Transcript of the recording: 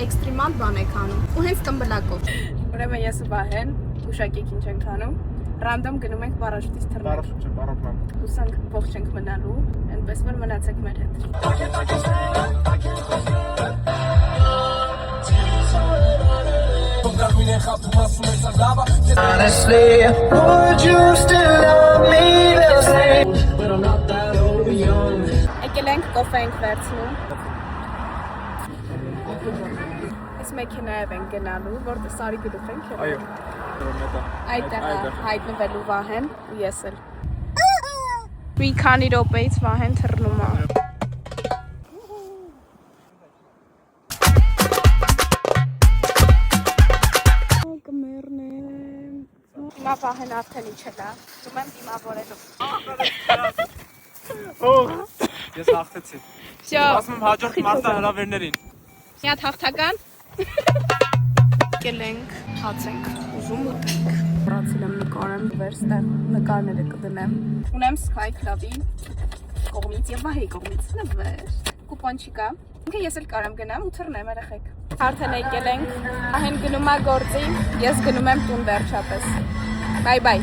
էքստրիմանտ բան եք անում ու հենց տմբլակով։ Ուրեմն ես ու Վահեն ուշակեք ինչ ենք անում։ Ռանդոմ գնում ենք պարաշուտից թռնել։ Պարաշուտ չէ, պարոպլան։ Հուսանք ողջ ենք մնալու, այնպես որ մնացեք մեր հետ։ Honestly, would you still love me the same? But I'm not that old young. Եկել ենք կոֆե ենք վերցնում։ Այս մեքենայով ենք գնալու, որտեղ Սարի գլուխ ենք եղել։ Այո։ Այդտեղ հայտնվելու Վահեն ու ես էլ։ Մի քանի րոպեից Վահեն թռնում է։ Կմեռնեմ։ Հիմա Վահեն արդեն իջել է։ Դու եմ դիմավորելու։ Ես հաղթեցի։ Всё։ Ասում եմ հաջորդ մարտա հրավերներին։ Մի հատ հաղթական։ Եկել ենք, հաց ենք ուզում ուտենք։ Բրացել եմ նկարեմ, վերստեղ նկարները կդնեմ։ Ունեմ Sky Club-ի կողմից եւ Վահեի կողմից նվեր։ Կուպոն չկա։ Ինքը ես էլ կարամ գնամ ու թռնեմ երեխեք։ Արդեն եկել ենք։ Ահեն գնում է գործի, ես գնում եմ տուն վերջապես։ Բայ բայ։